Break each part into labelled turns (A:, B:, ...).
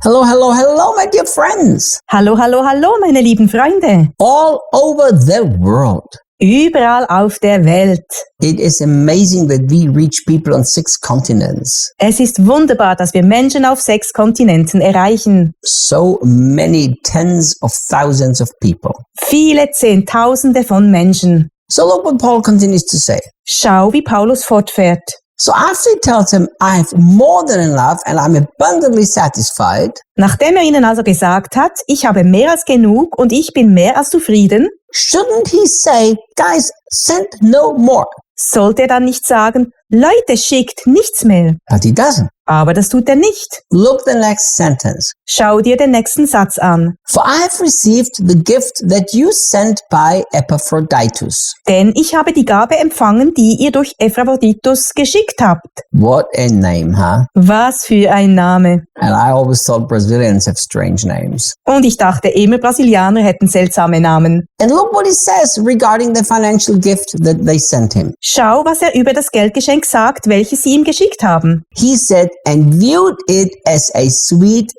A: Hello, hello, hello, my dear friends.
B: Hallo, hallo, hallo, meine lieben Freunde.
A: All over the world.
B: Überall auf der Welt.
A: It is amazing that we reach people on 6 continents.
B: Es ist wunderbar, dass wir Menschen auf 6 Kontinenten erreichen.
A: So many tens of thousands of people.
B: Viele Zehntausende von Menschen.
A: So look what Paul continues to say.
B: Schau, wie Paulus fortfährt.
A: So after he tells him, I have more than enough and I'm abundantly satisfied.
B: Nachdem ihnen also gesagt hat, ich habe mehr als genug und ich bin mehr als zufrieden,
A: Shouldn't he say, guys, send no more?
B: sollte er dann nicht sagen, Leute, schickt, nichts mehr.
A: But he doesn't.
B: Aber das tut er nicht.
A: Look the next sentence.
B: Schau dir den nächsten Satz an.
A: For I have received the gift that you sent by Epaphroditus.
B: Denn ich habe die Gabe empfangen, die ihr durch Epaphroditus geschickt habt.
A: What a name, huh?
B: Was für ein Name.
A: And I always thought Brazilians have strange names.
B: Und ich dachte immer, Brasilianer hätten seltsame Namen.
A: And look what he says regarding the financial gift that they sent him.
B: Schau, was er über das Geldgeschenk sagt, welches sie ihm geschickt haben.
A: He said, and viewed it as a sweet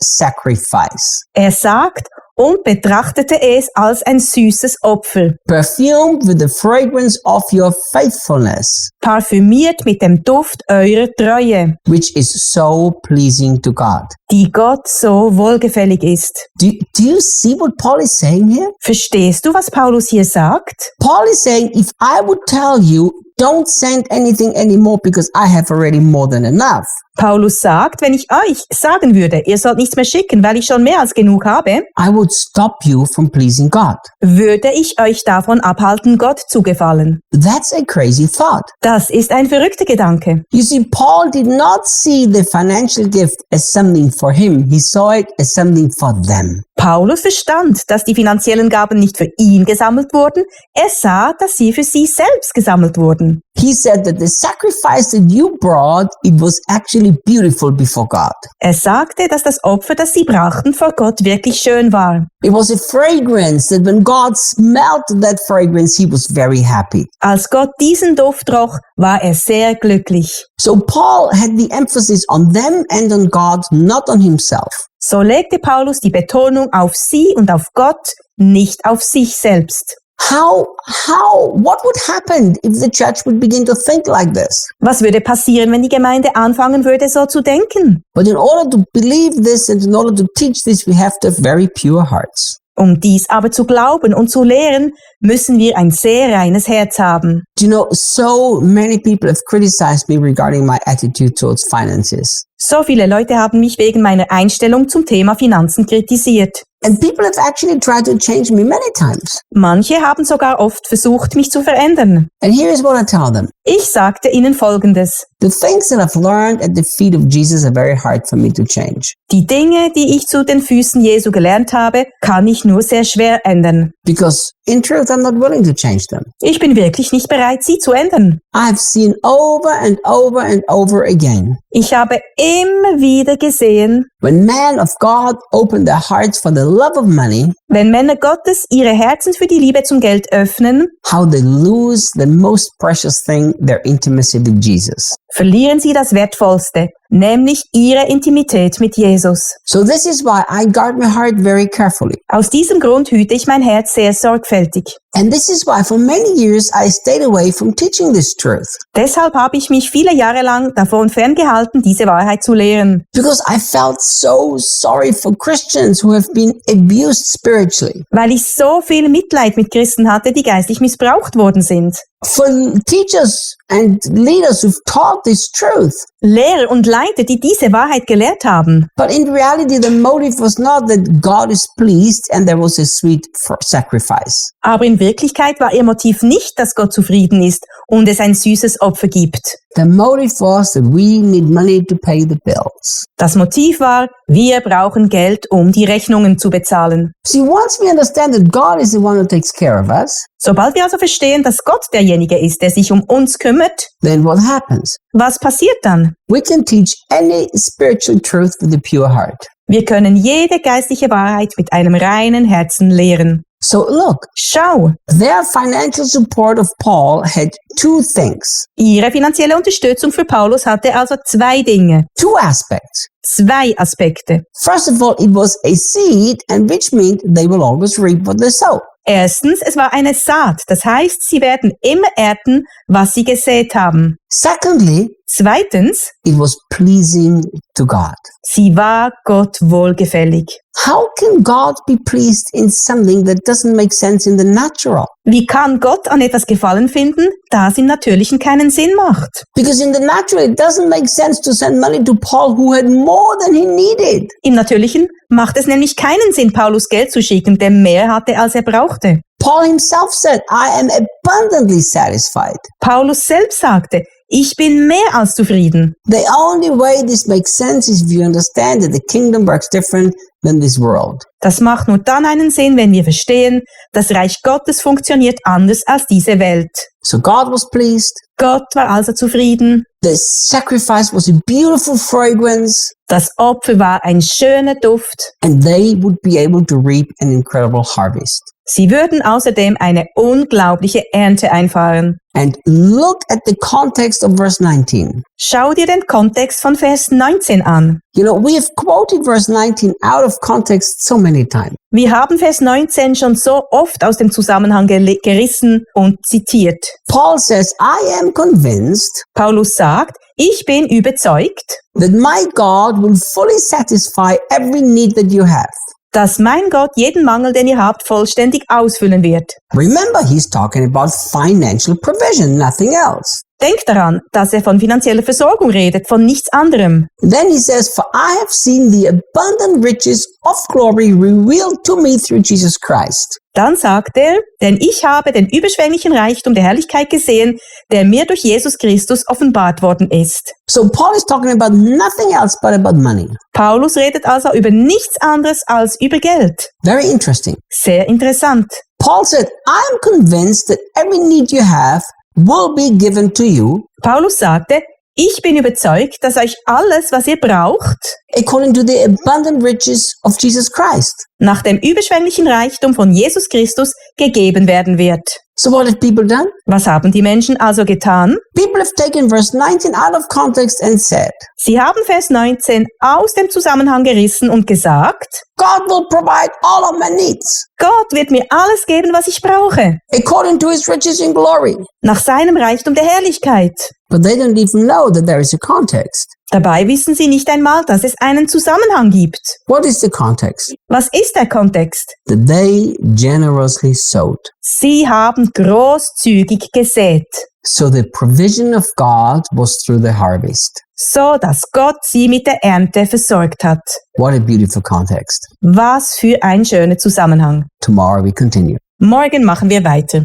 A: sacrifice,
B: Er sagt und betrachtete es als ein süßes Opfer,
A: perfumed with the fragrance of your faithfulness,
B: parfümiert mit dem Duft eurer Treue,
A: which is so pleasing to God.
B: die Gott so wohlgefällig ist.
A: Do you see what Paul is saying here?
B: Verstehst du, was Paulus hier sagt?
A: Paul is saying, if I would tell you, don't send anything anymore because I have already more than enough,
B: Paulus sagt, wenn ich euch sagen würde, ihr sollt nichts mehr schicken, weil ich schon mehr als genug habe,
A: I would stop you from pleasing God.
B: würde ich euch davon abhalten, Gott zu gefallen.
A: That's a crazy thought.
B: Das ist ein verrückter Gedanke.
A: You see, Paul did not see the financial gift as something for him. He saw it as something for them.
B: Paulus verstand, dass die finanziellen Gaben nicht für ihn gesammelt wurden, er sah, dass sie für sie selbst gesammelt wurden.
A: He said that the sacrifice that you brought, it was actually beautiful before God.
B: Er sagte, dass das Opfer, das sie brachten, vor Gott wirklich schön war.
A: It was a fragrance that when God smelled that fragrance, he was very happy.
B: Als Gott diesen Duft roch, war er sehr glücklich.
A: So Paul had the emphasis on them and on God, not on himself.
B: So legte Paulus die Betonung auf sie und auf Gott, nicht auf sich selbst.
A: What would happen if the church would begin to think like this?
B: Was würde passieren, wenn die Gemeinde anfangen würde, so zu denken?
A: But in order to believe this and in order to teach this, we have to have very pure hearts.
B: Um dies aber zu glauben und zu lehren, müssen wir ein sehr reines Herz haben.
A: Do you know, so many people have criticized me regarding my attitude towards finances.
B: So viele Leute haben mich wegen meiner Einstellung zum Thema Finanzen kritisiert.
A: And people have actually tried to change me many times.
B: Manche haben sogar oft versucht, mich zu verändern.
A: And here is what I tell them.
B: Ich sagte ihnen Folgendes.
A: The things that I've learned at the feet of Jesus are very hard for me to change.
B: Die Dinge, die ich zu den Füßen Jesu gelernt habe, kann ich nur sehr schwer ändern.
A: Because in truth, I'm not willing to change them.
B: Ich bin wirklich nicht bereit, sie zu ändern.
A: I've seen over and over and over again.
B: Ich habe immer wieder gesehen,
A: When men of God open their hearts for the love of money,
B: wenn Männer Gottes ihre Herzen für die Liebe zum Geld öffnen,
A: how they lose the most precious thing, their intimacy with Jesus.
B: verlieren sie das Wertvollste, nämlich ihre Intimität mit Jesus.
A: So this is why I guard my heart very carefully.
B: Aus diesem Grund hüte ich mein Herz sehr sorgfältig.
A: And this is why for many years I stayed away from teaching this truth.
B: Deshalb habe ich mich viele Jahre lang davon ferngehalten, diese Wahrheit zu lehren.
A: Because I felt so sorry for Christians who have been abused spiritually.
B: Weil ich so viel Mitleid mit Christen hatte, die geistlich missbraucht worden sind.
A: For teachers and leaders who've taught this truth.
B: Lehrer und Leiter, die diese Wahrheit gelehrt haben.
A: But in reality, the motive was not that God is pleased and there was a sweet sacrifice.
B: Aber in Wirklichkeit war ihr Motiv nicht, dass Gott zufrieden ist und es ein süßes Opfer gibt.
A: The motive was that we need money to pay the bills.
B: Das Motiv war, wir brauchen Geld, um die Rechnungen zu bezahlen.
A: See, once we understand that God is the one who takes care of us,
B: Sobald wir also verstehen, dass Gott derjenige ist, der sich um uns kümmert,
A: then what happens?
B: was passiert dann?
A: We can teach any spiritual truth with a pure heart.
B: Wir können jede geistliche Wahrheit mit einem reinen Herzen lehren.
A: So look,
B: Schau,
A: their financial support of Paul had two things,
B: ihre finanzielle Unterstützung für Paulus hatte also zwei Dinge,
A: two aspects.
B: zwei Aspekte.
A: First of all, it was a seed, and which meant they will always reap what they sow.
B: Erstens, es war eine Saat, das heißt, sie werden immer ernten, was sie gesät haben.
A: Secondly,
B: Zweitens,
A: it was pleasing to God.
B: sie war Gott wohlgefällig.
A: How can God be pleased in something that doesn't make sense in the natural?
B: Wie kann Gott an etwas Gefallen finden, das im Natürlichen keinen Sinn macht?
A: Because in the natural, it doesn't make sense to send money to Paul who had more than he needed.
B: Im Natürlichen macht es nämlich keinen Sinn, Paulus Geld zu schicken, der mehr hatte, als er brauchte.
A: Paul himself said, I am abundantly satisfied.
B: Paulus selbst sagte, ich bin mehr als zufrieden.
A: The only way this makes sense is if you understand that the kingdom works different than this world.
B: Das macht nur dann einen Sinn, wenn wir verstehen, das Reich Gottes funktioniert anders als diese Welt.
A: So God was pleased.
B: Gott war also zufrieden.
A: The sacrifice was a beautiful fragrance.
B: Das Opfer war ein schöner Duft.
A: And they would be able to reap an incredible harvest.
B: Sie würden außerdem eine unglaubliche Ernte einfahren.
A: And look at the context of verse 19.
B: Schau dir den Kontext von Vers 19 an.
A: You know, we have quoted verse 19 out of context so many times.
B: Wir haben Vers 19 schon so oft aus dem Zusammenhang gerissen und zitiert.
A: Paul says, I am convinced
B: Paulus sagt, ich bin überzeugt,
A: that my God will fully satisfy every need that you have.
B: dass mein Gott jeden Mangel, den ihr habt, vollständig ausfüllen wird.
A: Remember, he's talking about financial provision, nothing else.
B: Denkt daran, dass er von finanzieller Versorgung redet, von nichts anderem.
A: Then he says, for I have seen the abundant riches of glory revealed to me through Jesus Christ.
B: Dann sagt er, denn ich habe den überschwänglichen Reichtum der Herrlichkeit gesehen, der mir durch Jesus Christus offenbart worden ist.
A: So Paul is talking about nothing else but about money.
B: Paulus redet also über nichts anderes als über Geld.
A: Very interesting.
B: Sehr interessant.
A: Paul said, I am convinced that every need you have will be given to you
B: Paulus sagte, ich bin überzeugt, dass euch alles, was ihr braucht,
A: according to the abundant riches of Jesus Christ.
B: nach dem überschwänglichen Reichtum von Jesus Christus gegeben werden wird.
A: So what have people done?
B: Was haben die Menschen also getan?
A: People have taken verse 19 out of context and said,
B: Sie haben Vers 19 aus dem Zusammenhang gerissen und gesagt,
A: God will provide all of my needs
B: Gott wird mir alles geben, was ich brauche,
A: according to his riches in glory.
B: nach seinem Reichtum der Herrlichkeit.
A: But they don't even know that there is a context.
B: Dabei wissen sie nicht einmal, dass es einen Zusammenhang gibt.
A: What is the context?
B: Was ist der Kontext?
A: That they generously sowed.
B: Sie haben großzügig gesät,
A: So the provision of God was through the harvest.
B: so dass Gott sie mit der Ernte versorgt hat.
A: What a beautiful context.
B: Was für ein schöner Zusammenhang.
A: Tomorrow we continue.
B: Morgen machen wir weiter.